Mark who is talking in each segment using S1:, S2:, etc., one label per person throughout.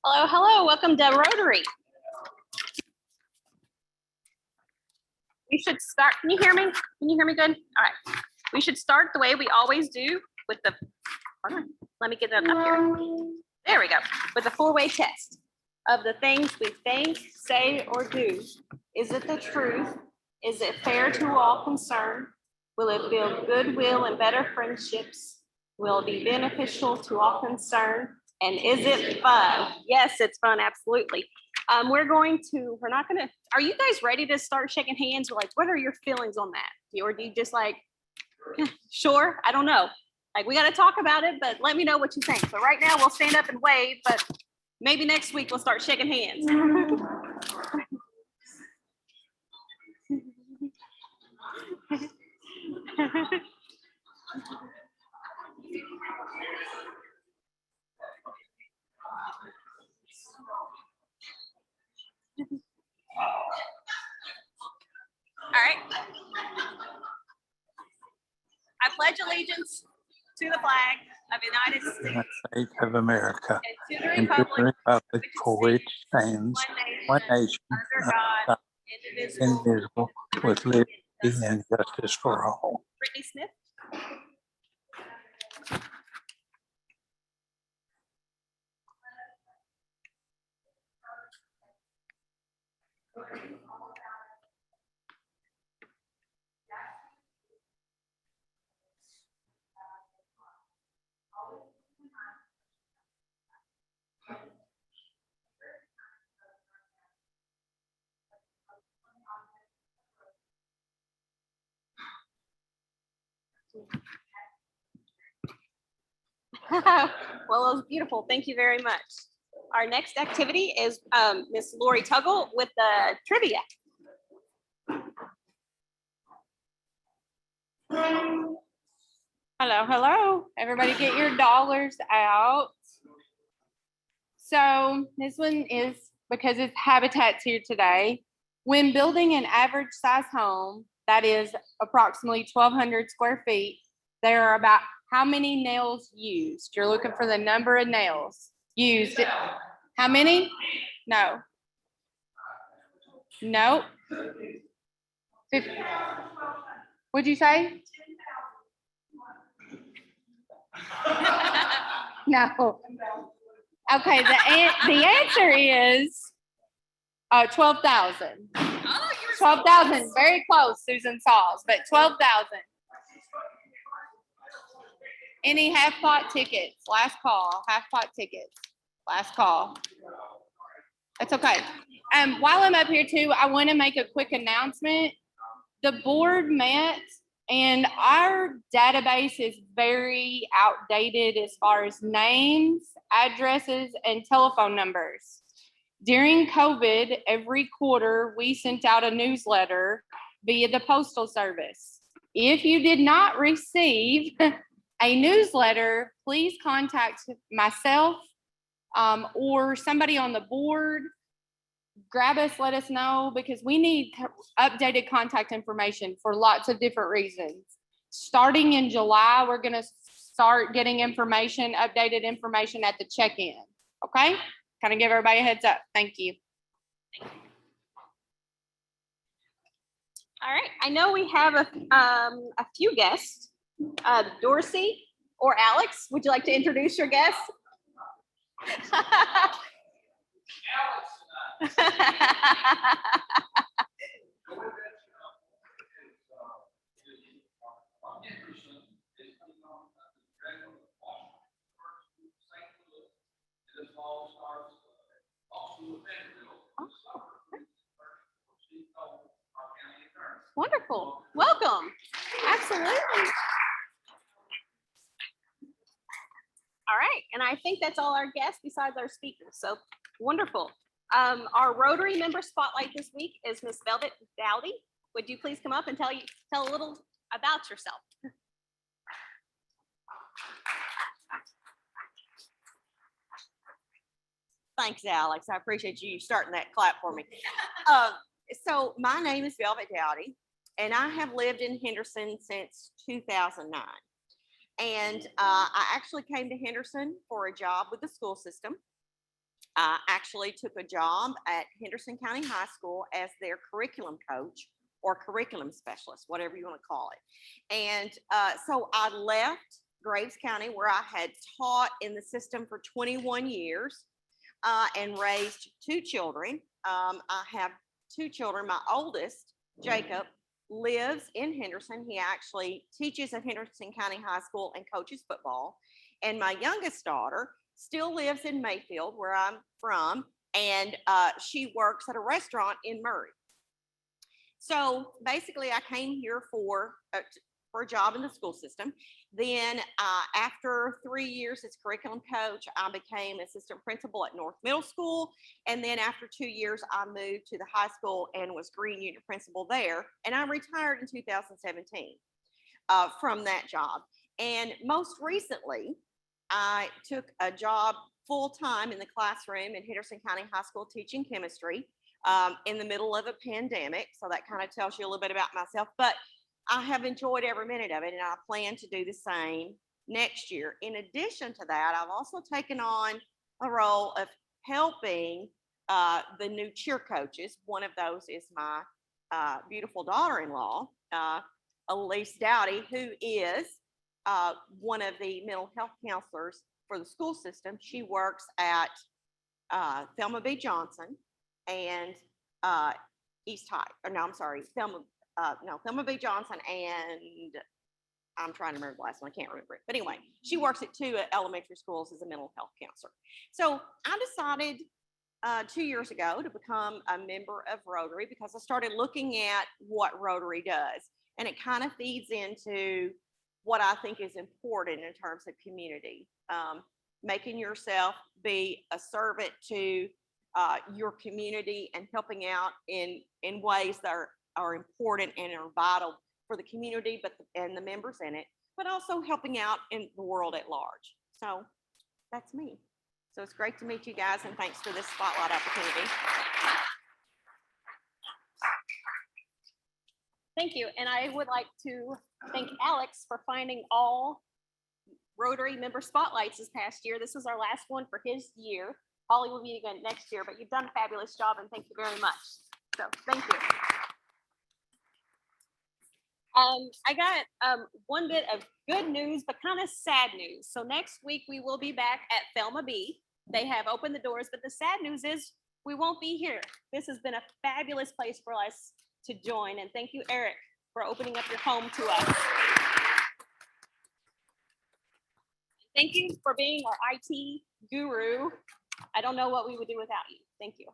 S1: Hello, hello, welcome to Rotary. We should start, can you hear me? Can you hear me good? All right, we should start the way we always do with the, hold on, let me get it up here. There we go, with the four-way test of the things we think, say, or do. Is it the truth? Is it fair to all concerned? Will it build goodwill and better friendships? Will it be beneficial to all concerned? And is it fun? Yes, it's fun, absolutely. We're not gonna, are you guys ready to start shaking hands? Or like, what are your feelings on that? Or do you just like, sure, I don't know. Like, we gotta talk about it, but let me know what you think. So right now we'll stand up and wave, but maybe next week we'll start shaking hands. All right. I pledge allegiance to the flag of the United
S2: States of America
S1: and to the
S2: and to the republic for which stands one nation,
S1: under God,
S2: indivisible, with liberty and justice for all.
S1: Britney Smith. Well, it was beautiful. Thank you very much. Our next activity is Miss Lori Tuggle with the trivia.
S3: Hello, hello. Everybody get your dollars out. So this one is because it's Habitat's here today. When building an average size home that is approximately 1,200 square feet, there are about how many nails used? You're looking for the number of nails used. How many? No. No. 50. What'd you say? No. Okay, the answer is 12,000. 12,000, very close, Susan Sauls, but 12,000. Any half pot tickets? Last call. Half pot tickets. Last call. That's okay. While I'm up here too, I want to make a quick announcement. The board met and our database is very outdated as far as names, addresses, and telephone numbers. During COVID, every quarter, we sent out a newsletter via the Postal Service. If you did not receive a newsletter, please contact myself or somebody on the board. Grab us, let us know, because we need updated contact information for lots of different reasons. Starting in July, we're going to start getting information, updated information at the check-in. Okay? Kind of give everybody a heads up. Thank you.
S1: All right. I know we have a few guests. Dorsey or Alex, would you like to introduce your guests? Wonderful. Welcome. Absolutely. All right. And I think that's all our guests besides our speakers. So wonderful. Our Rotary member spotlight this week is Miss Velvet Dowdy. Would you please come up and tell a little about yourself?
S4: Thanks, Alex. I appreciate you starting that clap for me. So my name is Velvet Dowdy, and I have lived in Henderson since 2009. And I actually came to Henderson for a job with the school system. I actually took a job at Henderson County High School as their curriculum coach or curriculum specialist, whatever you want to call it. And so I left Graves County, where I had taught in the system for 21 years and raised two children. I have two children. My oldest, Jacob, lives in Henderson. He actually teaches at Henderson County High School and coaches football. And my youngest daughter still lives in Mayfield, where I'm from, and she works at a restaurant in Murray. So basically, I came here for a job in the school system. Then after 3 years as curriculum coach, I became assistant principal at North Middle School. And then after 2 years, I moved to the high school and was green unit principal there. And I retired in 2017 from that job. And most recently, I took a job full-time in the classroom in Henderson County High School teaching chemistry in the middle of a pandemic. So that kind of tells you a little bit about myself. But I have enjoyed every minute of it, and I plan to do the same next year. In addition to that, I've also taken on a role of helping the new cheer coaches. One of those is my beautiful daughter-in-law, Elise Dowdy, who is one of the mental health counselors for the school system. She works at Thelma B. Johnson and East High. Or no, I'm sorry, Thelma B. Johnson, and I'm trying to remember the last one. I can't remember it. But anyway, she works at two elementary schools as a mental health counselor. So I decided 2 years ago to become a member of Rotary because I started looking at what Rotary does. And it kind of feeds into what I think is important in terms of community. Making yourself be a servant to your community and helping out in ways that are important and are vital for the community and the members in it, but also helping out in the world at large. So that's me. So it's great to meet you guys, and thanks for this spotlight opportunity.
S1: Thank you. And I would like to thank Alex for finding all Rotary member spotlights this past year. This is our last one for his year. Holly will be again next year, but you've done a fabulous job, and thank you very much. So thank you. I got one bit of good news, but kind of sad news. So next week we will be back at Thelma B. They have opened the doors, but the sad news is we won't be here. This has been a fabulous place for us to join, and thank you, Eric, for opening up your home to us. Thank you for being our IT guru. I don't know what we would do without you. Thank you.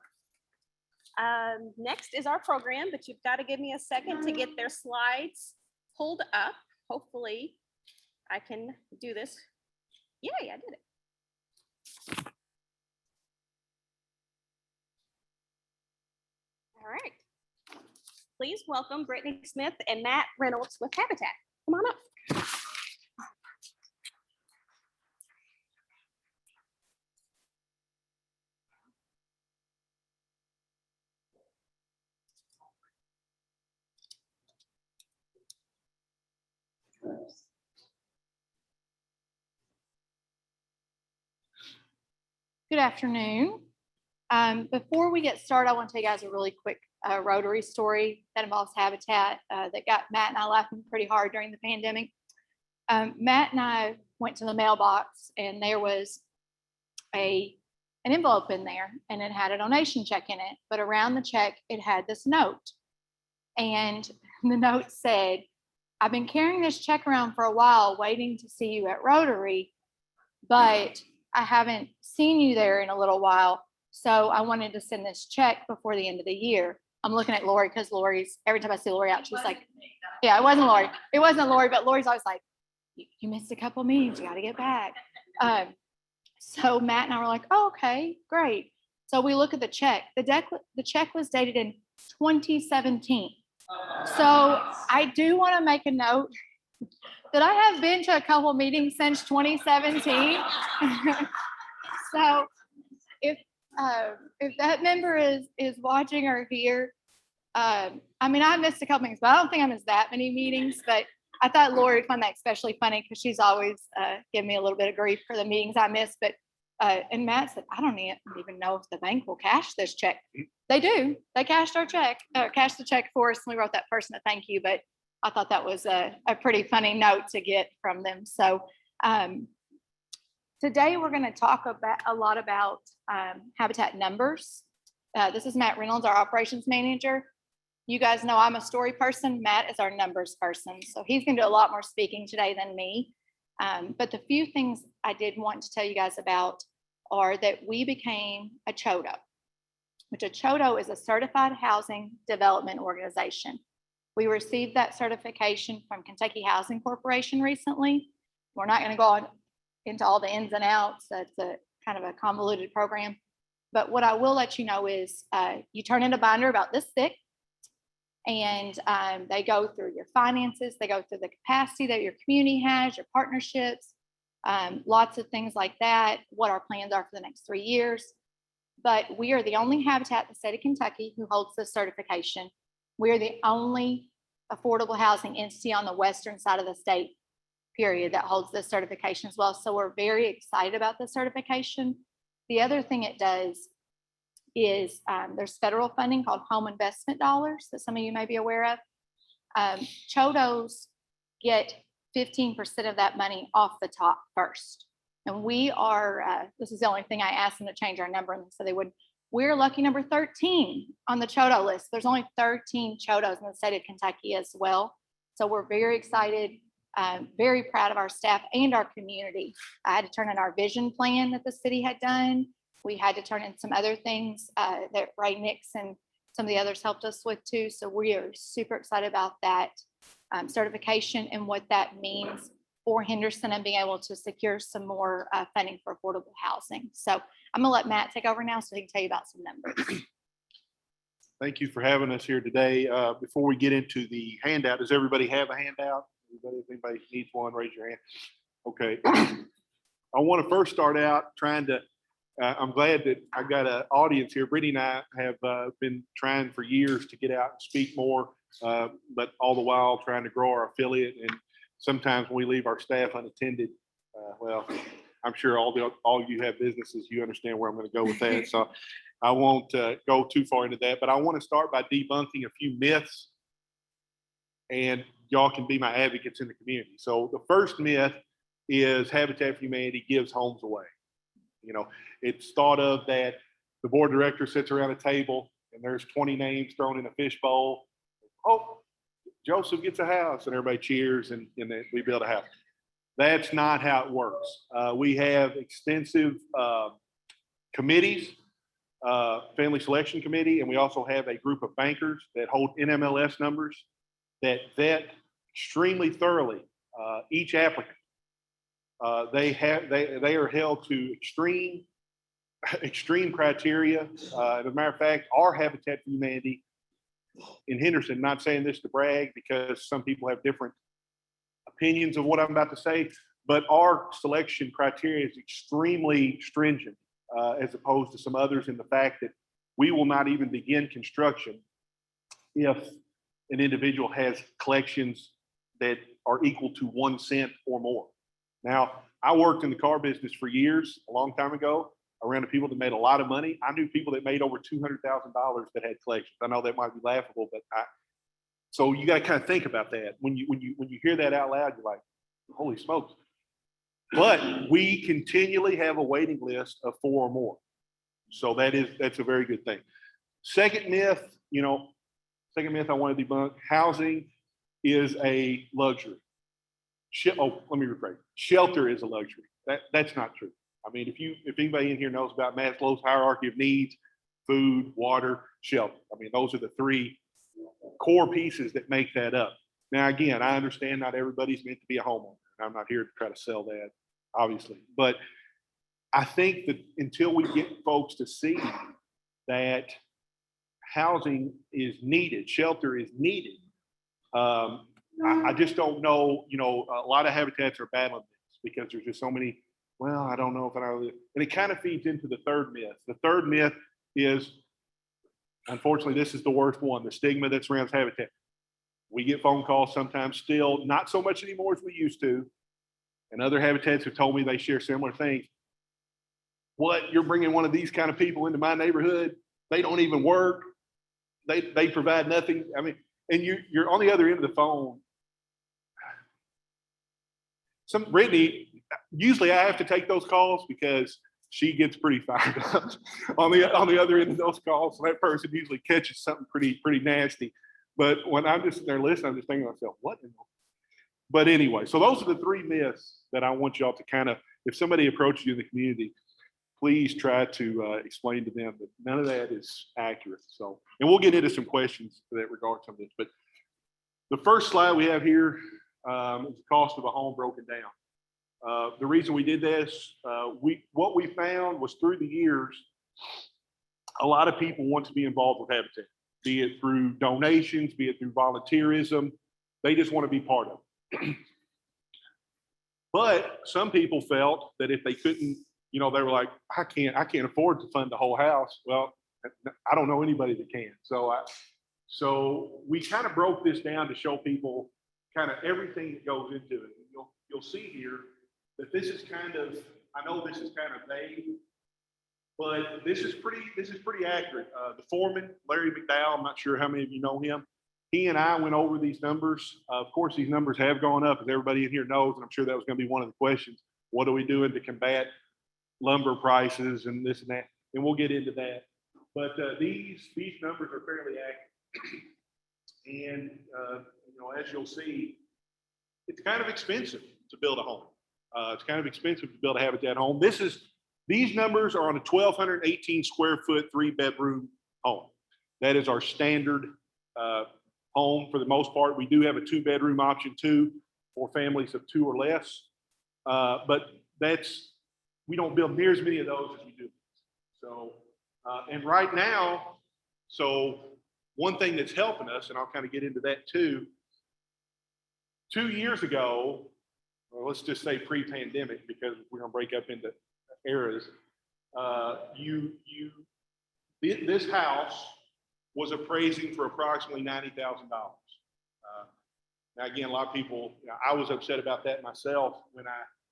S1: Next is our program, but you've got to give me a second to get their slides pulled up. Hopefully I can do this. Yay, I did it. All right. Please welcome Britney Smith and Matt Reynolds with Habitat. Come on up.
S5: Good afternoon. Before we get started, I want to tell you guys a really quick Rotary story that involves Habitat that got Matt and I laughing pretty hard during the pandemic. Matt and I went to the mailbox, and there was an envelope in there, and it had a donation check in it, but around the check, it had this note. And the note said, "I've been carrying this check around for a while, waiting to see you at Rotary, but I haven't seen you there in a little while. So I wanted to send this check before the end of the year." I'm looking at Lori because Lori's, every time I see Lori out, she's like, yeah, it wasn't Lori. It wasn't Lori, but Lori's always like, you missed a couple meetings, you got to get back. So Matt and I were like, oh, okay, great. So we look at the check. The check was dated in 2017. So I do want to make a note that I have been to a couple meetings since 2017. So if that member is watching or here, I mean, I missed a couple meetings, but I don't think I missed that many meetings, but I thought Lori would find that especially funny because she's always giving me a little bit of grief for the meetings I miss. But and Matt said, I don't even know if the bank will cash this check. They do. They cashed our check, cashed the check for us. And we wrote that person a thank you. But I thought that was a pretty funny note to get from them. So today we're going to talk about a lot about habitat numbers. This is Matt Reynolds, our operations manager. You guys know I'm a story person. Matt is our numbers person. So he's going to do a lot more speaking today than me. But the few things I did want to tell you guys about are that we became a CHODO, which a CHODO is a Certified Housing Development Organization. We received that certification from Kentucky Housing Corporation recently. We're not going to go into all the ins and outs. It's a kind of a convoluted program. But what I will let you know is you turn in a binder about this thick, and they go through your finances, they go through the capacity that your community has, your partnerships, lots of things like that, what our plans are for the next 3 years. But we are the only habitat in the state of Kentucky who holds this certification. We are the only affordable housing entity on the western side of the state, period, that holds this certification as well. So we're very excited about this certification. The other thing it does is there's federal funding called home investment dollars that some of you may be aware of. CHODOs get 15% of that money off the top first. And we are, this is the only thing I asked them to change our number, and so they would. We're lucky number 13 on the CHODO list. There's only 13 CHODOs in the state of Kentucky as well. So we're very excited, very proud of our staff and our community. I had to turn in our vision plan that the city had done. We had to turn in some other things that Ray Nix and some of the others helped us with too. So we are super excited about that certification and what that means for Henderson and being able to secure some more funding for affordable housing. So I'm gonna let Matt take over now so he can tell you about some numbers.
S6: Thank you for having us here today. Before we get into the handout, does everybody have a handout? Everybody, if anybody needs one, raise your hand. Okay. I want to first start out trying to, I'm glad that I got an audience here. Britney and I have been trying for years to get out and speak more, but all the while trying to grow our affiliate. And sometimes when we leave our staff unattended, well, I'm sure all you have businesses, you understand where I'm going to go with that. So I won't go too far into that, but I want to start by debunking a few myths, and y'all can be my advocates in the community. So the first myth is Habitat for Humanity gives homes away. You know, it's thought of that the board of directors sits around a table and there's 20 names thrown in a fishbowl. Oh, Joseph gets a house, and everybody cheers, and then we build a house. That's not how it works. We have extensive committees, family selection committee, and we also have a group of bankers that hold NMLS numbers that vet extremely thoroughly each applicant. They are held to extreme criteria. As a matter of fact, our Habitat for Humanity in Henderson, not saying this to brag because some people have different opinions of what I'm about to say, but our selection criteria is extremely stringent as opposed to some others in the fact that we will not even begin construction if an individual has collections that are equal to 1 cent or more. Now, I worked in the car business for years, a long time ago, around people that made a lot of money. I knew people that made over $200,000 that had collections. I know that might be laughable, but so you got to kind of think about that. When you hear that out loud, you're like, holy smokes. But we continually have a waiting list of 4 or more. So that's a very good thing. Second myth I want to debunk: housing is a luxury. Let me rephrase. Shelter is a luxury. That's not true. I mean, if anybody in here knows about Maslow's hierarchy of needs, food, water, shelter. I mean, those are the 3 core pieces that make that up. Now, again, I understand not everybody's meant to be a homeowner. I'm not here to try to sell that, obviously. But I think that until we get folks to see that housing is needed, shelter is needed, I just don't know, a lot of habitats are battling this because there's just so many, well, I don't know if I know. And it kind of feeds into the third myth. The third myth is, unfortunately, this is the worst one, the stigma that surrounds habitat. We get phone calls sometimes still, not so much anymore as we used to. And other habitats have told me they share similar things. What, you're bringing one of these kind of people into my neighborhood? They don't even work. They provide nothing. I mean, and you're on the other end of the phone. Brittany, usually I have to take those calls because she gets pretty fired up on the other end of those calls. So that person usually catches something pretty nasty. But when I'm just there listening, I'm just thinking to myself, what? But anyway, so those are the three myths that I want y'all to kind of, if somebody approaches you in the community, please try to explain to them that none of that is accurate. So, and we'll get into some questions to that regard some of this. But the first slide we have here is the cost of a home broken down. The reason we did this, what we found was through the years, a lot of people want to be involved with Habitat, be it through donations, be it through volunteerism. They just want to be part of it. But some people felt that if they couldn't, they were like, I can't afford to fund the whole house. Well, I don't know anybody that can. So we kind of broke this down to show people kind of everything that goes into it. You'll see here that this is kind of, I know this is kind of vague, but this is pretty accurate. The foreman, Larry McDowell, I'm not sure how many of you know him. He and I went over these numbers. Of course, these numbers have gone up, as everybody in here knows, and I'm sure that was going to be one of the questions. What are we doing to combat lumber prices and this and that? And we'll get into that. But these numbers are fairly accurate. And as you'll see, it's kind of expensive to build a home. It's kind of expensive to build a Habitat home. These numbers are on a 1,218 square foot, 3-bedroom home. That is our standard home for the most part. We do have a 2-bedroom option too for families of 2 or less. But we don't build near as many of those as we do. So, and right now, so one thing that's helping us, and I'll kind of get into that too, 2 years ago, or let's just say pre-pandemic, because we're going to break up into eras, this house was appraising for approximately $90,000. Now again, a lot of people, I was upset about that myself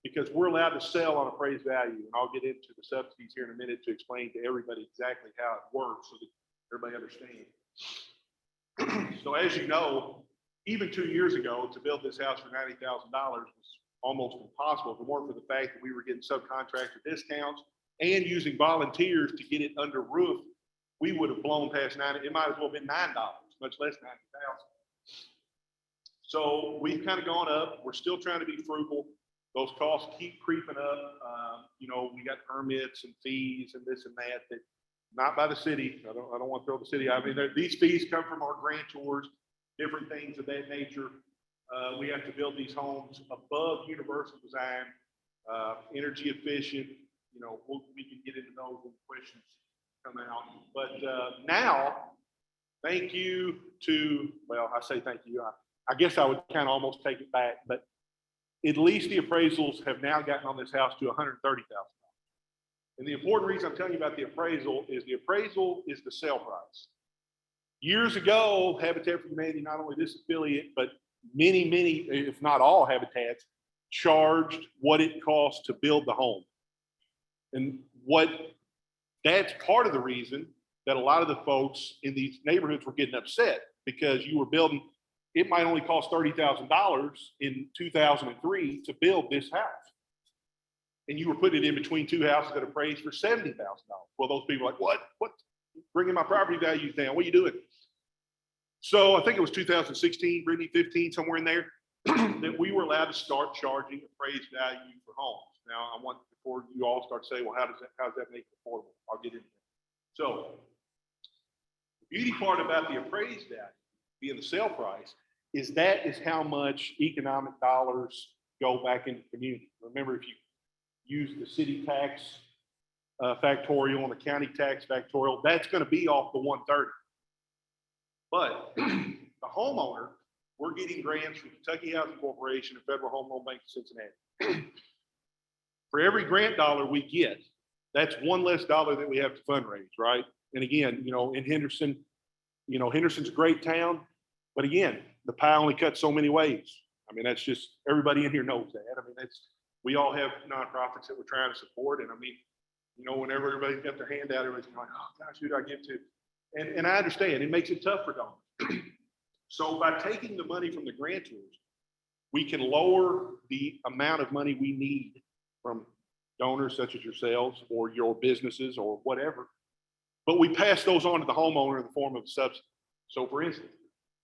S6: because we're allowed to sell on appraised value, and I'll get into the subsidies here in a minute to explain to everybody exactly how it works so that everybody understands. So as you know, even 2 years ago, to build this house for $90,000 was almost impossible if it weren't for the fact that we were getting subcontractor discounts and using volunteers to get it under roof. We would have blown past $90. It might as well have been $9, much less $90,000. So we've kind of gone up. We're still trying to be frugal. Those costs keep creeping up. We got permits and fees and this and that not by the city. I don't want to throw the city out. I mean, these fees come from our grantors, different things of that nature. We have to build these homes above universal design, energy efficient. We can get into those when questions come out. But now, thank you to, well, I say thank you. I guess I would kind of almost take it back, but at least the appraisals have now gotten on this house to $130,000. And the important reason I'm telling you about the appraisal is the sale price. Years ago, Habitat for Humanity, not only this affiliate, but many, if not all habitats, charged what it costs to build the home. And that's part of the reason that a lot of the folks in these neighborhoods were getting upset, because you were building, it might only cost $30,000 in 2003 to build this house. And you were putting it in between two houses that appraised for $70,000. Well, those people are like, what? Bringing my property values down. What are you doing? So I think it was 2016, Britney, 15, somewhere in there, that we were allowed to start charging appraised value for homes. Now, I want, before you all start saying, well, how does that make it affordable? I'll get into that. So the beauty part about the appraised value being the sale price is that is how much economic dollars go back into the community. Remember, if you use the city tax factorial and the county tax factorial, that's going to be off the 130. But the homeowner, we're getting grants from Kentucky Housing Corporation and Federal Home Loan Bank of Cincinnati. For every grant dollar we get, that's one less dollar that we have to fundraise, right? And again, in Henderson, Henderson's a great town, but again, the pie only cuts so many ways. I mean, that's just, everybody in here knows that. I mean, we all have nonprofits that we're trying to support. And I mean, you know, whenever everybody's got their hand out, everybody's like, oh gosh, who do I give to? And I understand, it makes it tough for donors. So by taking the money from the grantors, we can lower the amount of money we need from donors such as yourselves or your businesses or whatever. But we pass those on to the homeowner in the form of a subsidy. So for instance,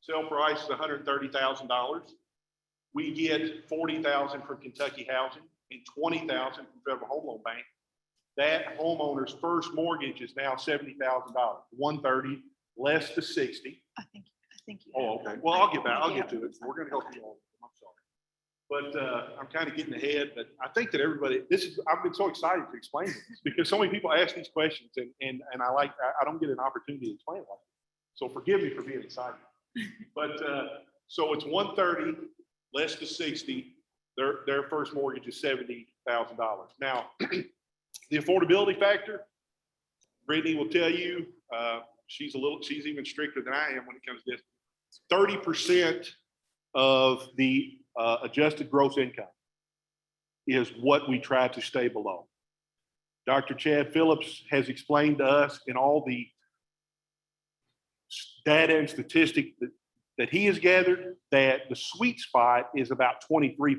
S6: sale price is $130,000. We get $40,000 from Kentucky Housing and $20,000 from Federal Home Loan Bank. That homeowner's first mortgage is now $70,000, 130 less the 60.
S5: I think you.
S6: Oh, okay. Well, I'll get back. I'll get to it. We're going to help you all. I'm sorry. But I'm kind of getting ahead, but I think that everybody, I've been so excited to explain this because so many people ask these questions and I don't get an opportunity to explain it like that. So forgive me for being excited. But so it's 130 less the 60. Their first mortgage is $70,000. Now, the affordability factor, Brittany will tell you, she's even stricter than I am when it comes to this. 30% of the adjusted gross income is what we try to stay below. Dr. Chad Phillips has explained to us in all the data and statistics that he has gathered that the sweet spot is about 23%.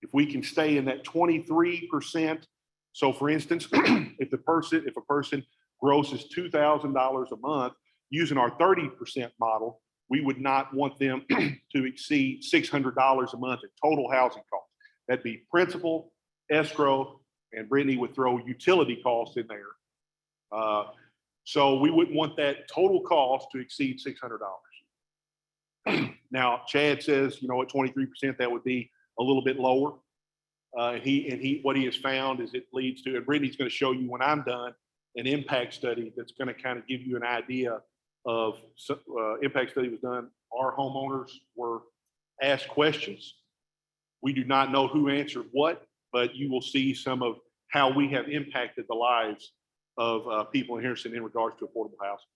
S6: If we can stay in that 23%, so for instance, if a person grosses $2,000 a month using our 30% model, we would not want them to exceed $600 a month in total housing costs. That'd be principal, escrow, and Brittany would throw utility costs in there. So we wouldn't want that total cost to exceed $600. Now, Chad says, you know, at 23%, that would be a little bit lower. What he has found is it leads to, and Brittany's going to show you when I'm done, an impact study that's going to kind of give you an idea of impact study was done. Our homeowners were asked questions. We do not know who answered what, but you will see some of how we have impacted the lives of people in Henderson in regards to affordable housing.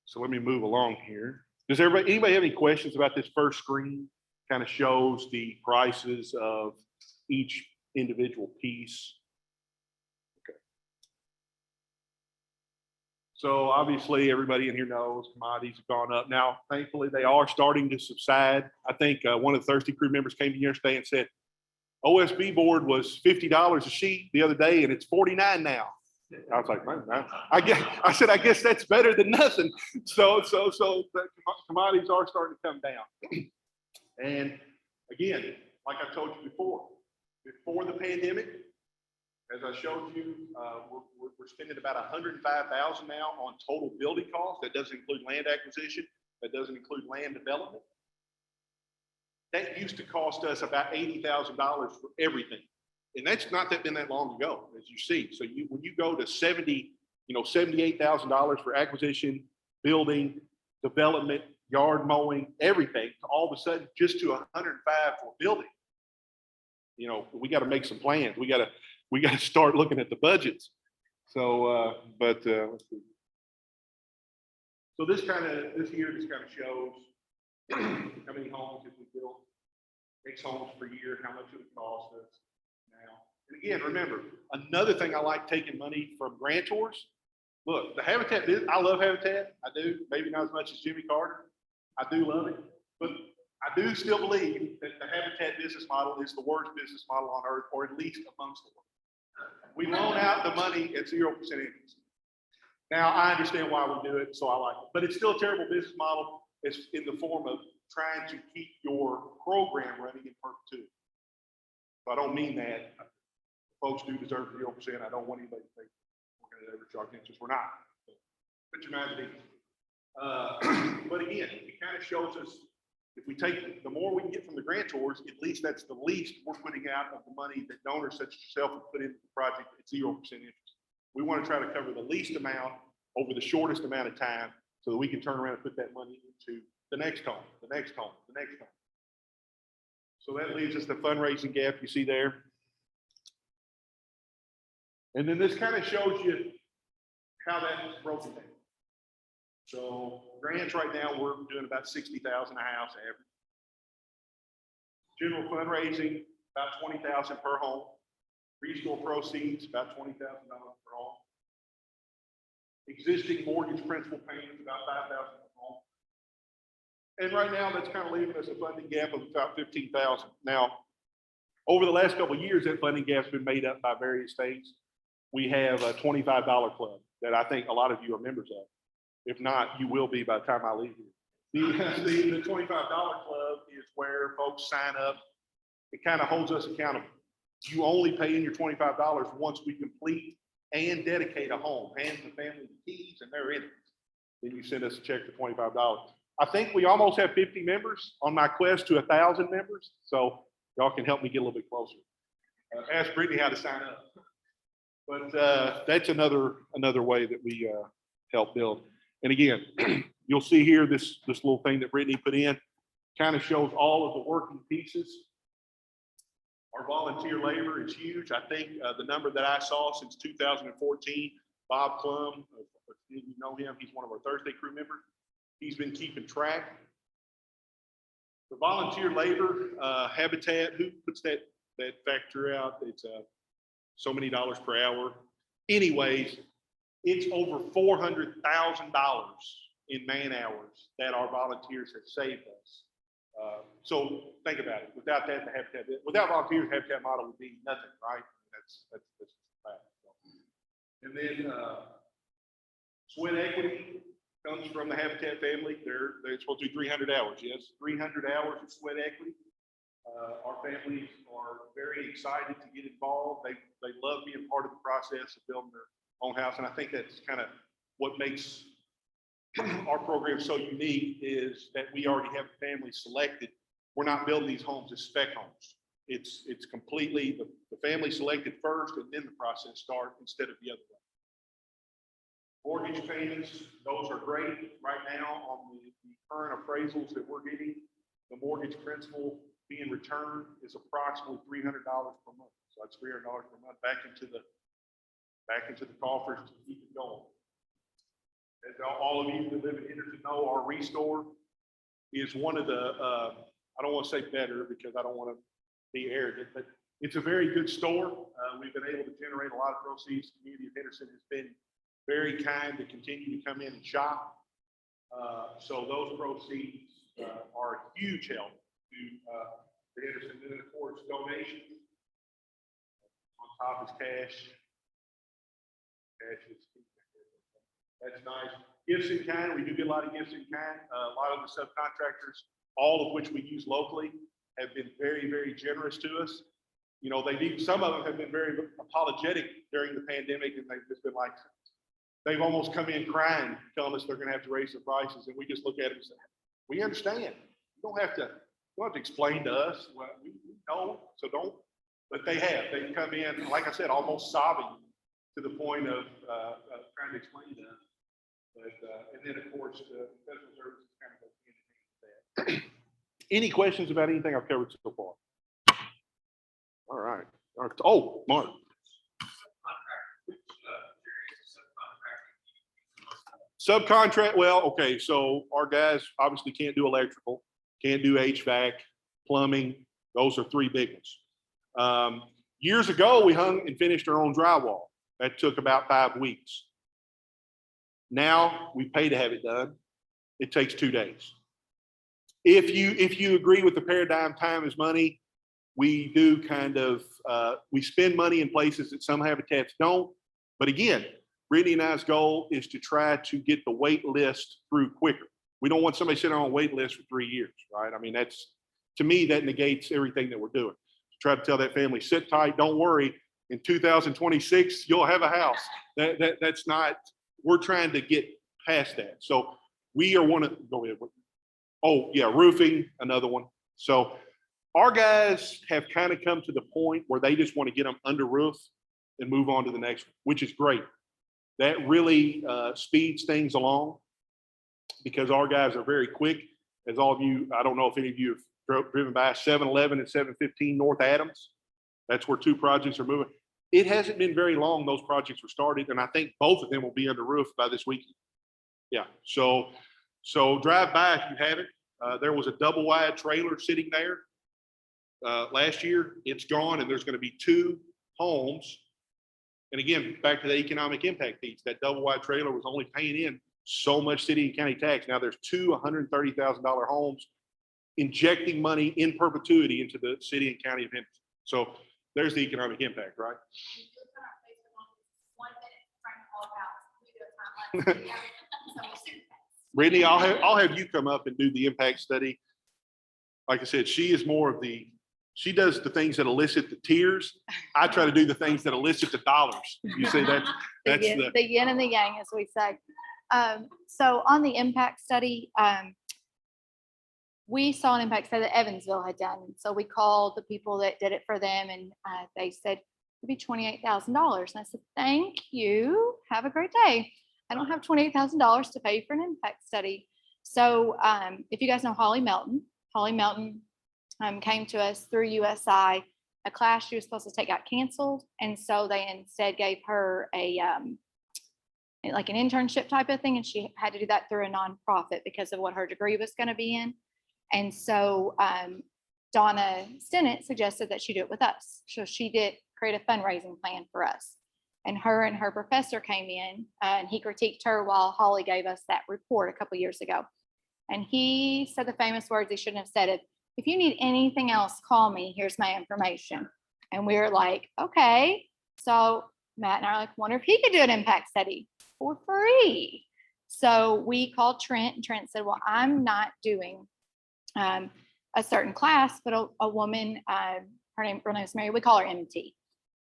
S6: So let me move along here. Does anybody have any questions about this first screen? Kind of shows the prices of each individual piece. Okay. So obviously everybody in here knows commodities have gone up. Now, thankfully, they are starting to subside. I think one of the Thirsty Crew members came to yesterday and said, OSB board was $50 a sheet the other day and it's $49 now. I was like, man, I guess that's better than nothing. So the commodities are starting to come down. And again, like I told you before the pandemic, as I showed you, we're spending about $105,000 now on total building costs. That doesn't include land acquisition. That doesn't include land development. That used to cost us about $80,000 for everything. And that's not been that long ago, as you see. So when you go to $78,000 for acquisition, building, development, yard mowing, everything, all of a sudden just to 105 for building. You know, we got to make some plans. We got to start looking at the budgets. So, let's see. So this year just kind of shows how many homes have we built, X homes per year, how much it would cost us now. And again, remember, another thing I like taking money from grantors. Look, the Habitat, I love Habitat. I do, maybe not as much as Jimmy Carter. I do love it, but I do still believe that the Habitat business model is the worst business model on earth, or at least amongst the world. We loan out the money at 0% interest. Now, I understand why we do it, so I like it, but it's still a terrible business model. It's in the form of trying to keep your program running in perpetuity. So I don't mean that. Folks do deserve 0%. I don't want anybody to think we're going to ever charge interest. We're not. Put your mind at ease. But again, it kind of shows us if we take the more we can get from the grantors, at least that's the least we're putting out of the money that donors such as yourself would put into the project at 0% interest. We want to try to cover the least amount over the shortest amount of time so that we can turn around and put that money into the next home, the next home, the next home. So that leaves us the fundraising gap you see there. And then this kind of shows you how that's broken down. So grants right now, we're doing about 60,000 a house average. General fundraising, about 20,000 per home. Restore proceeds, about $20,000 per home. Existing mortgage principal payments, about 5,000 per home. And right now, that's kind of leaving us a funding gap of about 15,000. Now, over the last couple of years, that funding gap's been made up by various things. We have a $25 club that I think a lot of you are members of. If not, you will be by the time I leave here. The $25 club is where folks sign up. It kind of holds us accountable. You only pay in your $25 once we complete and dedicate a home, hand the family the keys, and they're in it. Then you send us a check for $25. I think we almost have 50 members on my quest to 1,000 members. So y'all can help me get a little bit closer. Ask Britney how to sign up. But that's another way that we help build. And again, you'll see here this little thing that Britney put in kind of shows all of the working pieces. Our volunteer labor is huge. I think the number that I saw since 2014, Bob Klum, you know him, he's one of our Thursday crew members. He's been keeping track. The volunteer labor habitat, who puts that factor out? It's so many dollars per hour. Anyways, it's over $400,000 in man hours that our volunteers have saved us. So think about it. Without that, without volunteers, the habitat model would be nothing, right? That's just a fact. And then sweat equity comes from the Habitat family. They're supposed to do 300 hours. Yes, 300 hours of sweat equity. Our families are very excited to get involved. They love being part of the process of building their own house. And I think that's kind of what makes our program so unique, is that we already have the family selected. We're not building these homes as spec homes. It's completely the family selected first, and then the process starts instead of the other way. Mortgage payments, those are great right now on the current appraisals that we're getting. The mortgage principal being returned is approximately $300 per month. So that's $300 per month back into the coffers to keep it going. As all of you that live in Henderson know, our restore is one of the, I don't want to say better because I don't want to be arrogant, but it's a very good store. We've been able to generate a lot of proceeds. The community of Henderson has been very kind to continue to come in and shop. So those proceeds are a huge help to Henderson. And then of course, donations. On top is cash. Cash is, that's nice. Gifts in kind, we do get a lot of gifts in kind. A lot of the subcontractors, all of which we use locally, have been very, very generous to us. You know, some of them have been very apologetic during the pandemic, and they've just been like, they've almost come in crying, telling us they're going to have to raise their prices, and we just look at them and say, we understand. You don't have to explain to us. Well, we know, so don't. But they've come in, like I said, almost sobbing to the point of trying to explain to us. But, and then of course, the federal services kind of goes hand in hand with that. Any questions about anything I've covered so far? All right. Oh, Mark. Subcontract, well, okay, so our guys obviously can't do electrical, can't do HVAC, plumbing. Those are three big ones. Years ago, we hung and finished our own drywall. That took about 5 weeks. Now we pay to have it done. It takes 2 days. If you agree with the paradigm, time is money, we do kind of, we spend money in places that some habitats don't. But again, Brittany and I's goal is to try to get the wait list through quicker. We don't want somebody sitting on a wait list for 3 years, right? I mean, to me, that negates everything that we're doing. Try to tell that family, sit tight, don't worry. In 2026, you'll have a house. That's not, we're trying to get past that. So we are go ahead. Oh yeah, roofing, another one. So our guys have kind of come to the point where they just want to get them under roof and move on to the next one, which is great. That really speeds things along because our guys are very quick. As all of you, I don't know if any of you have driven by 711 and 715 North Adams. That's where 2 projects are moving. It hasn't been very long those projects were started, and I think both of them will be under roof by this weekend. Yeah, so drive by if you haven't. There was a double wide trailer sitting there last year. It's gone, and there's going to be 2 homes. And again, back to the economic impact piece, that double wide trailer was only paying in so much city and county tax. Now there's 2 $130,000 homes injecting money in perpetuity into the city and county of Henderson. So there's the economic impact, right? Brittany, I'll have you come up and do the impact study. Like I said, she is more of she does the things that elicit the tears. I try to do the things that elicit the dollars. You see, that's
S5: the yin and the yang, as we say. So on the impact study, we saw an impact study that Evansville had done. And so we called the people that did it for them, and they said it'd be $28,000. And I said, thank you. Have a great day. I don't have $28,000 to pay for an impact study. So if you guys know Holly Melton came to us through USI. A class she was supposed to take got canceled. And so they instead gave her like an internship type of thing. And she had to do that through a nonprofit because of what her degree was going to be in. And so Donna Stinnett suggested that she do it with us. So she did create a fundraising plan for us. And her professor came in and he critiqued her while Holly gave us that report a couple years ago. And he said the famous words he shouldn't have said it. If you need anything else, call me. Here's my information. And we were like, okay. So Matt and I are like, wonder if he could do an impact study for free. So we called Trent, and Trent said, well, I'm not doing a certain class, but a woman, her name is Mary, we call her MT.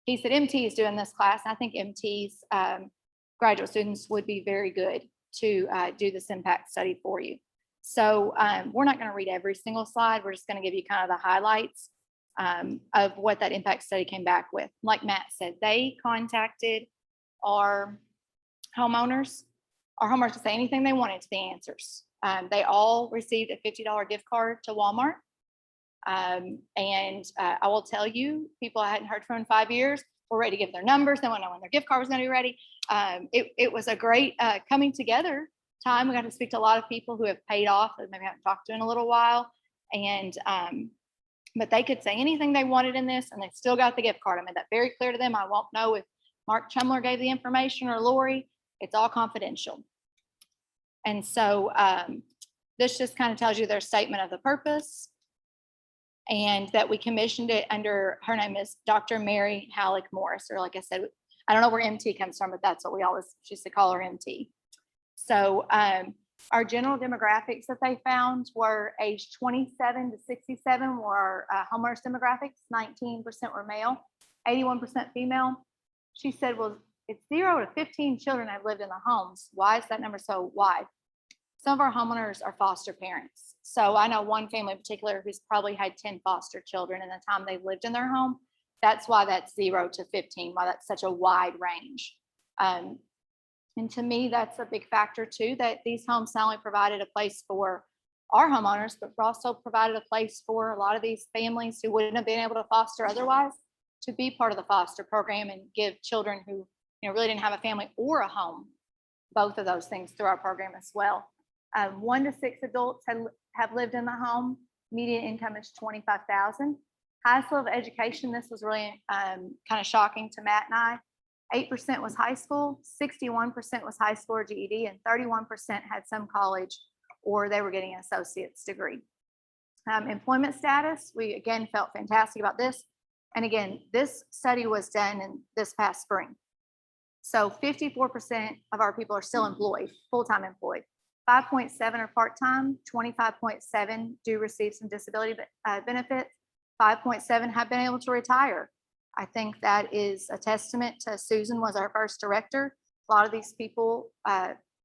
S5: He said, MT is doing this class. And I think MT's graduate students would be very good to do this impact study for you. So we're not going to read every single slide. We're just going to give you kind of the highlights of what that impact study came back with. Like Matt said, they contacted our homeowners. Our homeowners could say anything they wanted to the answers. They all received a $50 gift card to Walmart. And I will tell you, people I hadn't heard from in 5 years were ready to give their numbers. They want to know when their gift card was going to be ready. It was a great coming together time. We got to speak to a lot of people who have paid off that maybe haven't talked to in a little while. And but they could say anything they wanted in this, and they still got the gift card. I made that very clear to them. I won't know if Mark Chumler gave the information or Lori. It's all confidential. And so this just kind of tells you their statement of the purpose, and that we commissioned it under, her name is Dr. Mary Halleck Morris, or like I said, I don't know where MT comes from, but that's what we always used to call her, MT. So our general demographics that they found were age 27 to 67 were our homeowners demographics. 19% were male, 81% female. She said, well, it's 0 to 15 children have lived in the homes. Why is that number so wide? Some of our homeowners are foster parents. So I know one family in particular who's probably had 10 foster children in the time they've lived in their home. That's why that's 0 to 15, why that's such a wide range. And to me, that's a big factor too, that these homes not only provided a place for our homeowners, but also provided a place for a lot of these families who wouldn't have been able to foster otherwise to be part of the foster program and give children who really didn't have a family or a home, both of those things through our program as well. 1 to 6 adults have lived in the home. Median income is $25,000. Highest level of education, this was really kind of shocking to Matt and I. 8% was high school, 61% was high school or GED, and 31% had some college or they were getting an associate's degree. Employment status, we again felt fantastic about this. And again, this study was done in this past spring. So 54% of our people are still employed, full-time employed. 5.7 are part-time, 25.7 do receive some disability benefits. 5.7 have been able to retire. I think that is a testament to Susan was our first director. A lot of these people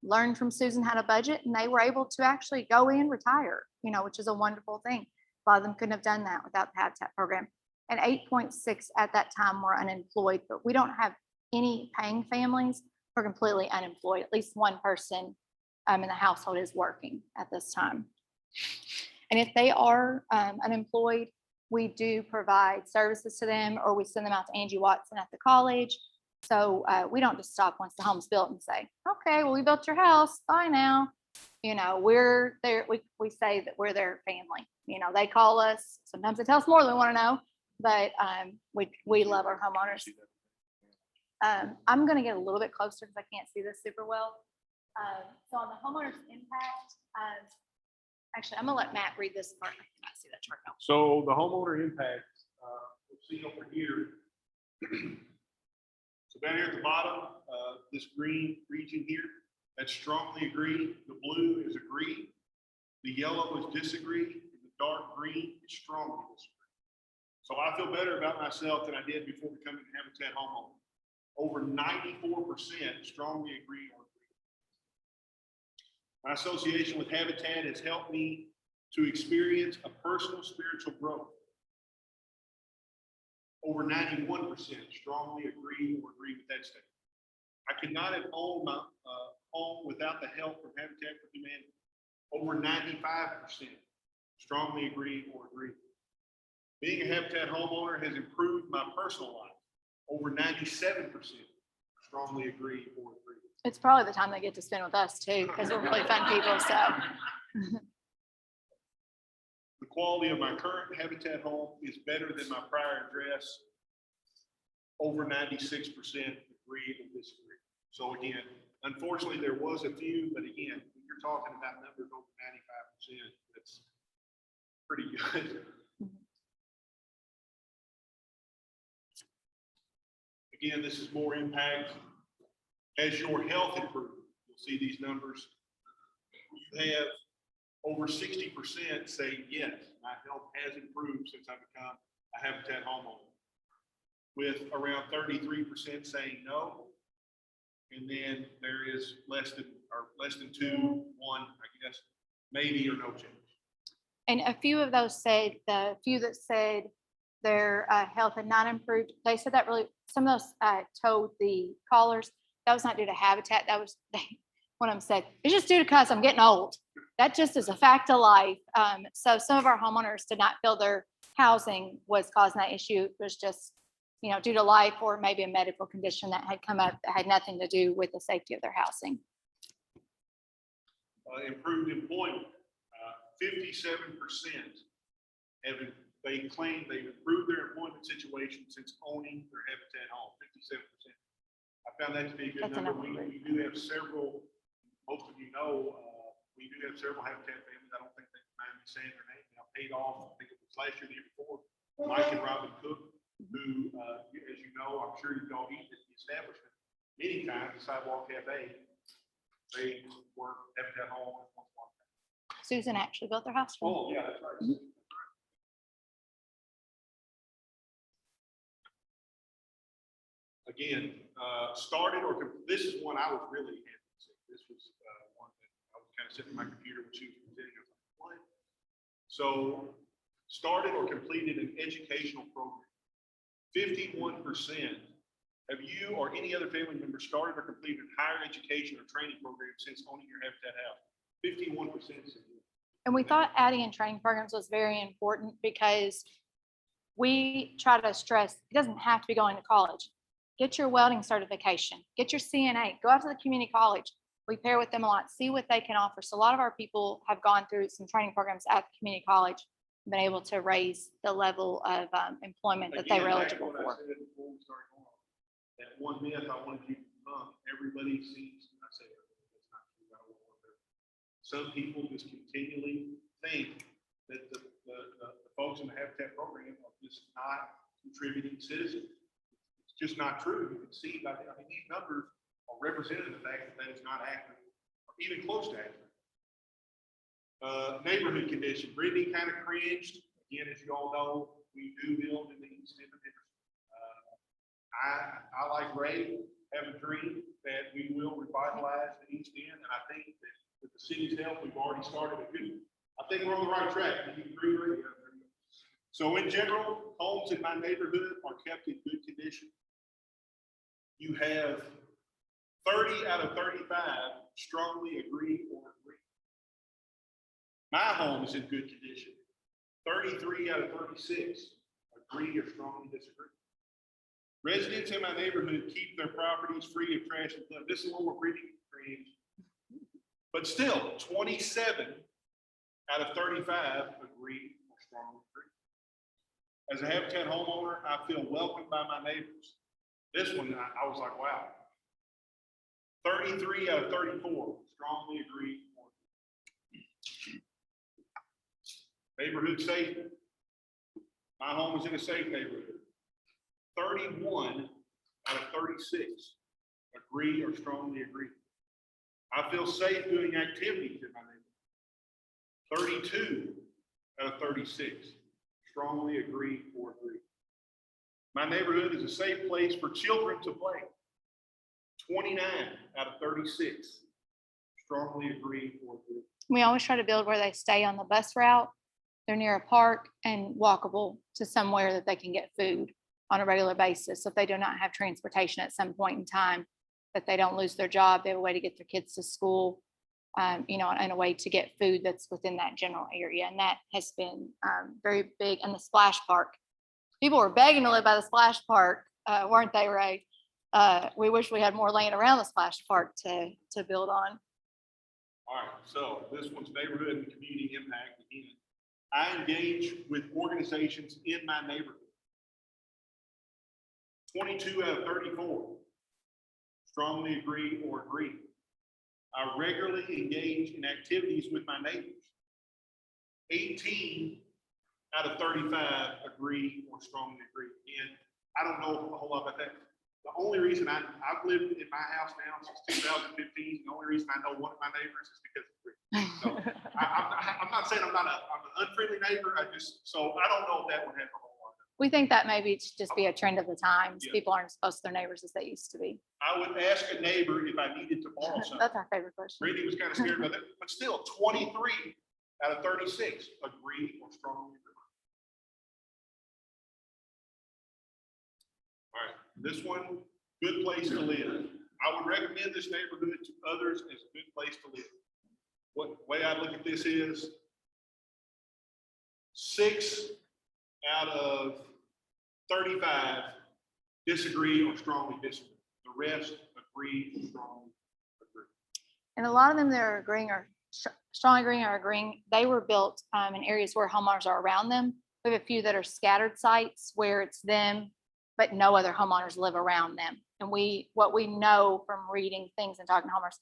S5: learned from Susan how to budget, and they were able to actually go in, retire, which is a wonderful thing. A lot of them couldn't have done that without the Habitat program. And 8.6 at that time were unemployed, but we don't have any paying families who are completely unemployed. At least one person in the household is working at this time. And if they are unemployed, we do provide services to them, or we send them out to Angie Watson at the college. So we don't just stop once the home's built and say, okay, well, we built your house, bye now. You know, we're there, we say that we're their family. You know, they call us, sometimes they tell us more than we want to know, but we love our homeowners. I'm gonna get a little bit closer because I can't see this super well. So on the homeowners impact, actually, I'm gonna let Matt read this part. I cannot see that chart now.
S6: So the homeowner impact, we'll see over here. So down here at the bottom, this green region here, that's strongly agree. The blue is agree. The yellow is disagree. And the dark green is strongly disagree. So I feel better about myself than I did before becoming a Habitat homeowner. Over 94% strongly agree or agree. My association with Habitat has helped me to experience a personal spiritual growth. Over 91% strongly agree or agree with that statement. I could not have owned my home without the help from Habitat for Humanity. Over 95% strongly agree or agree. Being a Habitat homeowner has improved my personal life. Over 97% strongly agree or agree.
S5: It's probably the time they get to spend with us too, because we're really fun people, so.
S6: The quality of my current Habitat home is better than my prior address. Over 96% agree and disagree. So again, unfortunately, there was a few, but again, when you're talking about numbers over 95%, that's pretty good. Again, this is more impact. As your health improves, you'll see these numbers. You have over 60% say, yes, my health has improved since I've become a Habitat homeowner. With around 33% saying no. And then there is less than 2, 1, I guess, maybe or no change.
S5: And a few of those said, the few that said their health had not improved, they said that really, some of those told the callers that was not due to Habitat. That was, one of them said, it's just due to because I'm getting old. That just is a fact of life. So some of our homeowners did not feel their housing was causing that issue. It was just, you know, due to life or maybe a medical condition that had come up that had nothing to do with the safety of their housing.
S6: Improved employment, 57% have, they claim they've improved their employment situation since owning their Habitat home, 57%. I found that to be a good
S5: That's a
S6: number.
S5: number.
S6: We do have several, most of you know, we do have several Habitat families. I don't think they mind me saying their name. Now paid off, I think it was last year, the year before, Mike and Robin Cook, who, as you know, I'm sure you've all eaten at the establishment many times, the Sidewalk Cafe. They were Habitat home.
S5: Susan actually built their house.
S6: Oh, yeah, that's right. Again, started or, this is one I was really happy to see. This was one that I was kind of sitting at my computer when she was presenting. I was like, what? So, started or completed an educational program. 51%. Have you or any other family member started or completed higher education or training program since owning your Habitat house? 51%.
S5: And we thought adding in training programs was very important because we try to stress, it doesn't have to be going to college. Get your welding certification, get your CNA, go out to the community college. We pair with them a lot, see what they can offer. So a lot of our people have gone through some training programs at the community college, been able to raise the level of employment that they were eligible for.
S6: That one myth I wanted you to debunk, everybody sees, I say, that's not true. I don't want to. Some people just continually think that the folks in the Habitat program are just not contributing citizens. It's just not true. You can see by, I mean, these numbers are representative of the fact that that is not accurate, or even close to accurate. Neighborhood condition. Britney kind of cringed. Again, as you all know, we do build in the East End of Henderson. I like Ray, have a dream that we will revitalize the East End, and I think that with the city's help, we've already started a good. I think we're on the right track. Do you agree, Ray? So in general, homes in my neighborhood are kept in good condition. You have 30 out of 35 strongly agree or agree. My home is in good condition. 33 out of 36 agree or strongly disagree. Residents in my neighborhood keep their properties free of trash and clutter. This is what we're reading. But still, 27 out of 35 agree or strongly agree. As a Habitat homeowner, I feel welcomed by my neighbors. This one, I was like, wow. 33 out of 34 strongly agree. Neighborhood safety. My home is in a safe neighborhood. 31 out of 36 agree or strongly agree. I feel safe doing activities in my neighborhood. 32 out of 36 strongly agree or agree. My neighborhood is a safe place for children to play. 29 out of 36 strongly agree or agree.
S5: We always try to build where they stay on the bus route. They're near a park and walkable to somewhere that they can get food on a regular basis. So if they do not have transportation at some point in time, that they don't lose their job, they have a way to get their kids to school, and a way to get food that's within that general area. And that has been very big. And the splash park, people were begging to live by the splash park, weren't they, Ray? We wish we had more land around the splash park to build on.
S6: All right, so this one's neighborhood and community impact. Again, I engage with organizations in my neighborhood. 22 out of 34 strongly agree or agree. I regularly engage in activities with my neighbors. 18 out of 35 agree or strongly agree. And I don't know a whole lot about that. The only reason I've lived in my house now since 2015, the only reason I know one of my neighbors is because of Britney. So I'm not saying I'm an unfriendly neighbor. I don't know if that would have a whole lot.
S5: We think that maybe it's just be a trend of the times.
S6: Yeah.
S5: People aren't as close to their neighbors as they used to be.
S6: I would ask a neighbor if I needed to borrow something.
S5: That's our favorite question.
S6: Britney was kind of scared about that, but still 23 out of 36 agree or strongly agree. All right, this one, good place to live. I would recommend this neighborhood to others as a good place to live. What way I look at this is 6 out of 35 disagree or strongly disagree. The rest agree or strongly agree.
S5: And a lot of them that are agreeing or strongly agreeing or agreeing, they were built in areas where homeowners are around them. We have a few that are scattered sites where it's them, but no other homeowners live around them. And what we know from reading things and talking to homeowners,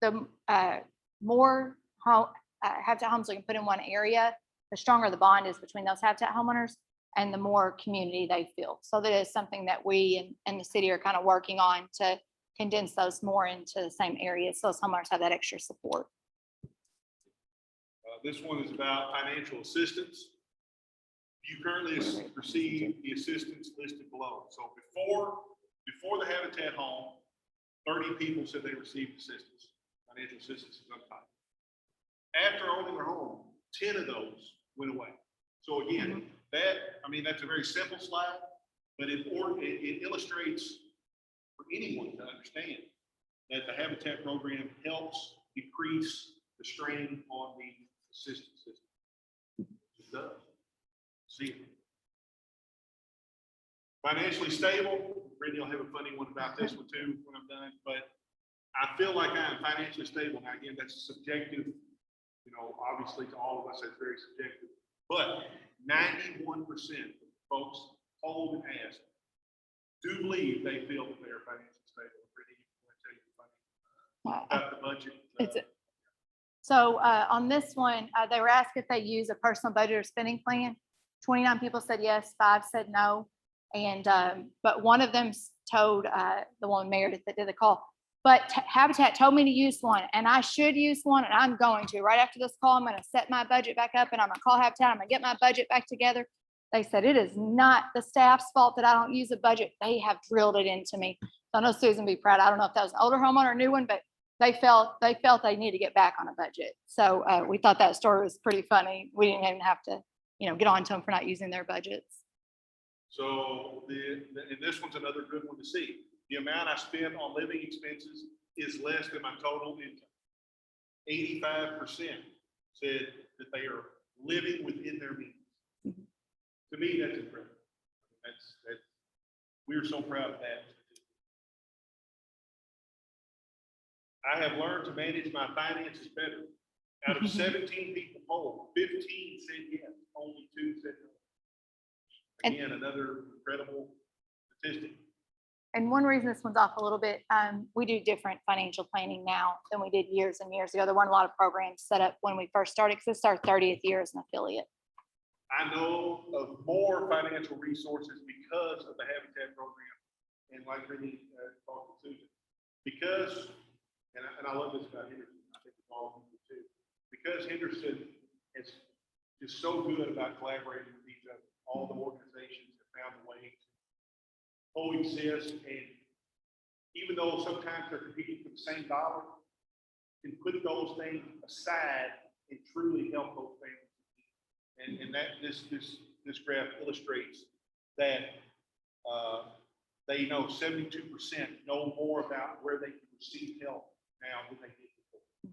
S5: the more Habitat homes we can put in one area, the stronger the bond is between those Habitat homeowners and the more community they feel. So that is something that we and the city are kind of working on to condense those more into the same areas. So those homeowners have that extra support.
S6: This one is about financial assistance. You currently receive the assistance listed below. So before the Habitat home, 30 people said they received assistance. Financial assistance is untitled. After owning their home, 10 of those went away. So again, that's a very simple slide, but it illustrates for anyone to understand that the Habitat program helps decrease the strain on the assistance system. It does. See it. Financially stable. Britney will have a funny one about this one too when I'm done, but I feel like I am financially stable. Now, again, that's subjective, obviously to all of us, that's very subjective, but 91% of folks told and asked do believe they feel that they are financially stable. Britney, you want to tell you about the budget?
S5: So on this one, they were asked if they use a personal budget or spending plan. 29 people said yes, 5 said no. And but one of them told the one Meredith that did the call, but Habitat told me to use one and I should use one and I'm going to. Right after this call, I'm going to set my budget back up and I'm going to call Habitat. I'm going to get my budget back together. They said it is not the staff's fault that I don't use a budget. They have drilled it into me. So I know Susan be proud. I don't know if that was an older homeowner or a new one, but they felt they need to get back on a budget. So we thought that story was pretty funny. We didn't even have to, get on to them for not using their budgets.
S6: So and this one's another good one to see. The amount I spend on living expenses is less than my total income. 85% said that they are living within their means. To me, that's incredible. We're so proud of that. I have learned to manage my finances better. Out of 17 people polled, 15 said yes, only 2 said no.
S5: And-
S6: Again, another incredible statistic.
S5: And one reason this one's off a little bit, we do different financial planning now than we did years and years ago. There weren't a lot of programs set up when we first started, because it's our 30th year as an affiliate.
S6: I know of more financial resources because of the Habitat program, and like Britney talked to Susan, because, and I love this about Henderson, I think it's all of you too, because Henderson is just so good about collaborating with each other. All the organizations have found a way to coexist, and even though sometimes they're competing for the same dollar, can put those things aside and truly help those families. And that this graph illustrates that they know 72% know more about where they can receive help now than they did before.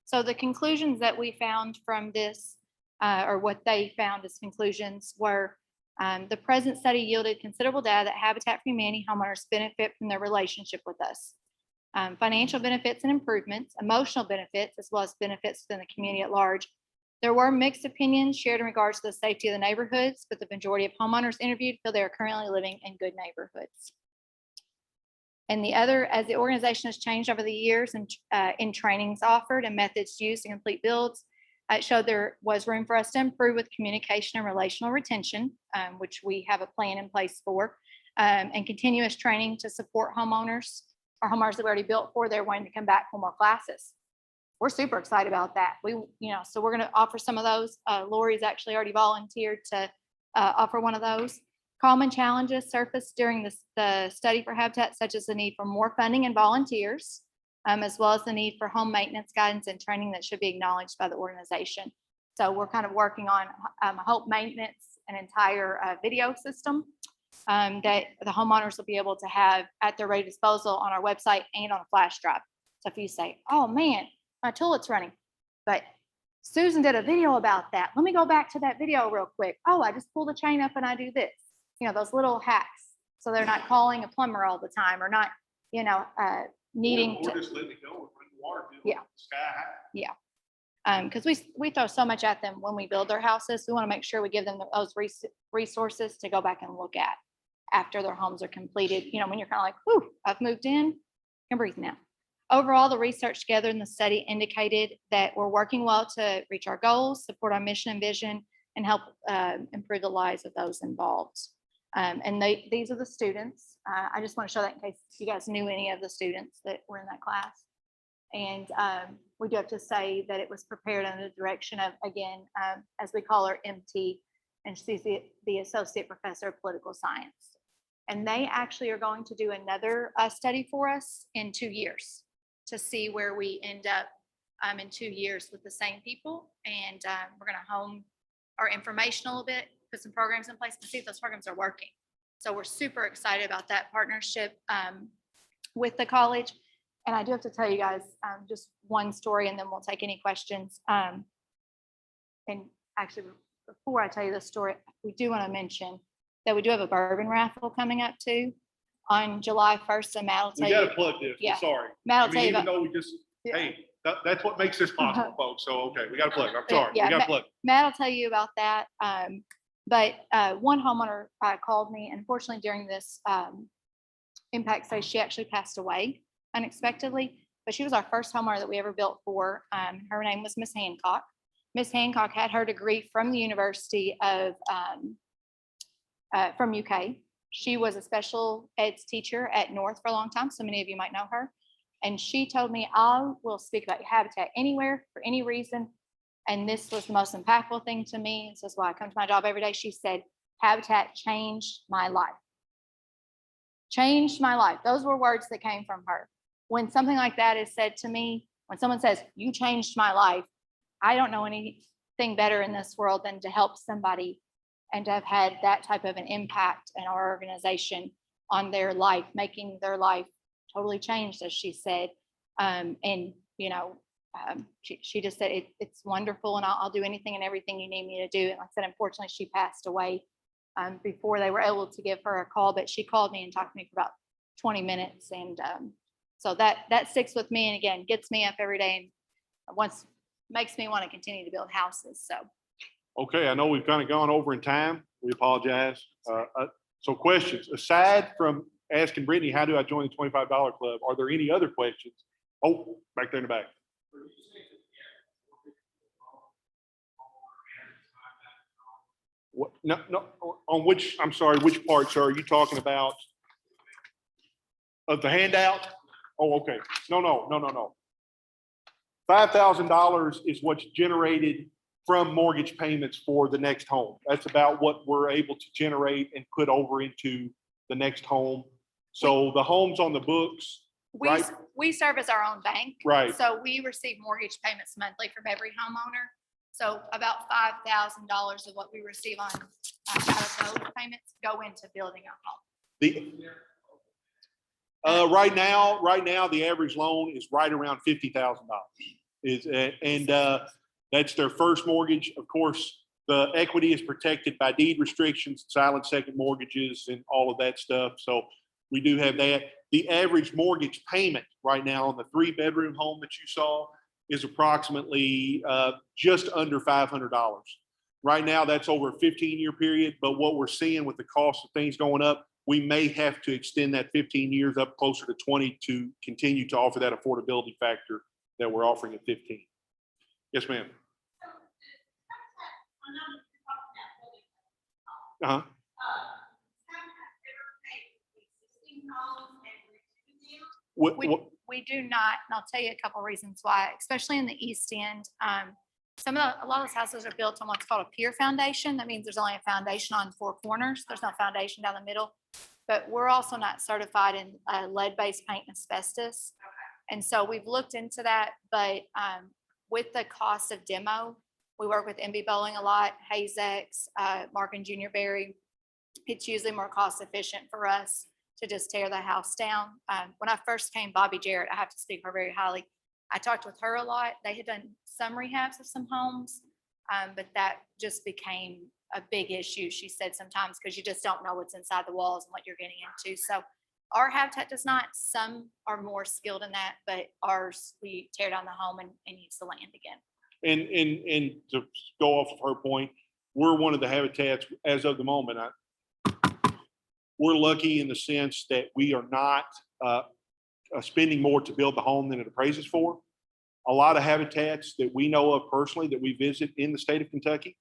S5: So the conclusions that we found from this, or what they found as conclusions, were the present study yielded considerable data that Habitat for Humanity homeowners benefit from their relationship with us. Financial benefits and improvements, emotional benefits, as well as benefits within the community at large. There were mixed opinions shared in regards to the safety of the neighborhoods, but the majority of homeowners interviewed feel they are currently living in good neighborhoods. And the other, as the organization has changed over the years and in trainings offered and methods used to complete builds, it showed there was room for us to improve with communication and relational retention, which we have a plan in place for, and continuous training to support homeowners or homeowners that we already built for. They're wanting to come back for more classes. We're super excited about that. So we're going to offer some of those. Lori's actually already volunteered to offer one of those. Common challenges surfaced during the study for Habitat, such as the need for more funding and volunteers, as well as the need for home maintenance guidance and training that should be acknowledged by the organization. So we're kind of working on Hope Maintenance, an entire video system that the homeowners will be able to have at their ready disposal on our website and on a flash drive. So if you say, oh man, my toilet's running, but Susan did a video about that. Let me go back to that video real quick. Oh, I just pull the chain up and I do this. Those little hacks. So they're not calling a plumber all the time, or not, needing
S6: or
S5: to.
S6: just let it go and run the water bill
S5: Yeah.
S6: sky high.
S5: Because we throw so much at them when we build their houses. We want to make sure we give them those resources to go back and look at after their homes are completed. When you're kind of like, whew, I've moved in, I can breathe now. Overall, the research together in the study indicated that we're working well to reach our goals, support our mission and vision, and help improve the lives of those involved. And these are the students. I just want to show that in case you guys knew any of the students that were in that class. And we do have to say that it was prepared under the direction of, again, as we call her, MT, and she's the Associate Professor of Political Science. And they actually are going to do another study for us in 2 years to see where we end up in 2 years with the same people. And we're going to hone our information a little bit, put some programs in place to see if those programs are working. So we're super excited about that partnership with the college. And I do have to tell you guys just one story, and then we'll take any questions. And actually, before I tell you the story, we do want to mention that we do have a bourbon raffle coming up too on July 1st. So Matt will tell
S6: We
S5: you.
S6: got to plug this.
S5: Yeah.
S6: I'm sorry.
S5: Matt will tell you
S6: even
S5: about.
S6: though we just,
S5: Yeah.
S6: hey, that's what makes this possible, folks. So, okay, we got to plug. I'm sorry.
S5: Yeah,
S6: We got to plug.
S5: Matt will tell you about that. But one homeowner called me. Unfortunately, during this impact phase, she actually passed away unexpectedly. But she was our first homeowner that we ever built for. Her name was Miss Hancock. Miss Hancock had her degree from the University of from UK. She was a special eds teacher at North for a long time. So many of you might know her. And she told me, I will speak about Habitat anywhere for any reason. And this was the most impactful thing to me. This is why I come to my job every day. She said, Habitat changed my life. Changed my life. Those were words that came from her. When something like that is said to me, when someone says, you changed my life, I don't know anything better in this world than to help somebody and to have had that type of an impact in our organization on their life, making their life totally changed, as she said. She just said, it's wonderful, and I'll do anything and everything you need me to do. And like I said, unfortunately, she passed away before they were able to give her a call, but she called me and talked to me for about 20 minutes. And so that sticks with me, and again, gets me up every day and makes me want to continue to build houses. So.
S6: Okay, I know we've kind of gone over in time. We apologize. So questions, aside from asking Brittany, how do I join the $25 club? Are there any other questions? Oh, back there in the back. What, no, on which, I'm sorry, which parts are you talking about? Of the handout? Oh, okay. No. $5,000 is what's generated from mortgage payments for the next home. That's about what we're able to generate and put over into the next home. So the homes on the books, right?
S5: We serve as our own bank.
S6: Right.
S5: So we receive mortgage payments monthly from every homeowner. So about $5,000 of what we receive on out of those payments go into building a home.
S6: Right now, the average loan is right around $50,000. That's their first mortgage. Of course, the equity is protected by deed restrictions, silent second mortgages, and all of that stuff. So we do have that. The average mortgage payment right now on the 3-bedroom home that you saw is approximately just under $500. Right now, that's over a 15-year period. But what we're seeing with the cost of things going up, we may have to extend that 15 years up closer to 20 to continue to offer that affordability factor that we're offering at 15. Yes, ma'am. Uh-huh.
S5: We do not, and I'll tell you a couple of reasons why, especially in the East End. A lot of those houses are built on what's called a pier foundation. That means there's only a foundation on 4 corners. There's no foundation down the middle. But we're also not certified in lead-based paint and asbestos. And so we've looked into that, but with the cost of demo, we work with MB Bowling a lot, Hayes-X, Mark and Junior Berry. It's usually more cost efficient for us to just tear the house down. When I first came, Bobby Jarrett, I have to speak her very highly. I talked with her a lot. They had done some rehabs of some homes, but that just became a big issue, she said, sometimes, because you just don't know what's inside the walls and what you're getting into. So our habitat does not. Some are more skilled in that, but ours, we tear down the home and use the land again.
S6: And to go off of her point, we're one of the habitats as of the moment. We're lucky in the sense that we are not spending more to build the home than it appraises for. A lot of habitats that we know of personally that we visit in the state of Kentucky,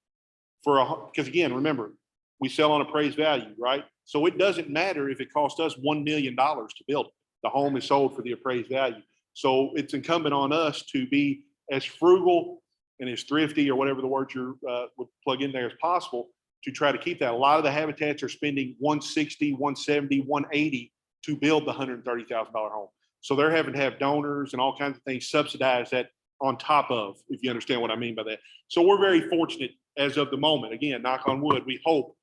S6: because again, remember, we sell on appraised value, right? So it doesn't matter if it costs us $1 million to build it. The home is sold for the appraised value. So it's incumbent on us to be as frugal and as thrifty, or whatever the word you would plug in there, as possible to try to keep that. A lot of the habitats are spending $160, $170, $180 to build the $130,000 home. So they're having to have donors and all kinds of things subsidize that on top of, if you understand what I mean by that. So we're very fortunate as of the moment. Again, knock on wood, we hope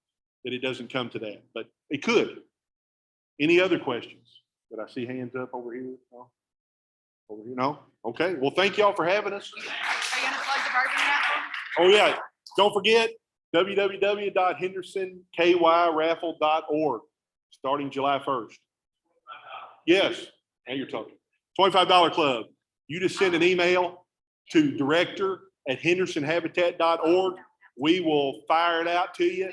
S6: that it doesn't come to that, but it could. Any other questions? Did I see hands up over here? No? Over here? No? Okay. Well, thank y'all for having us.
S5: Are you gonna plug the bourbon raffle?
S6: Oh yeah. Don't forget www.hendersonkyraffle.org starting July 1st. Yes. Now you're talking. $25 club. You just send an email to director@hendersonhabitat.org. We will fire it out to you.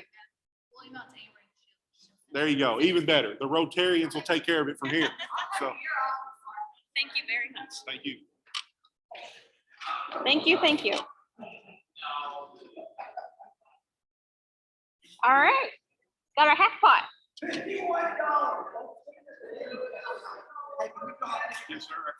S6: There you go. Even better. The Rotarians will take care of it from here. So
S1: Thank you very much.
S6: thank you.
S1: Thank you. All right, got our half pot.
S6: Yes, sir.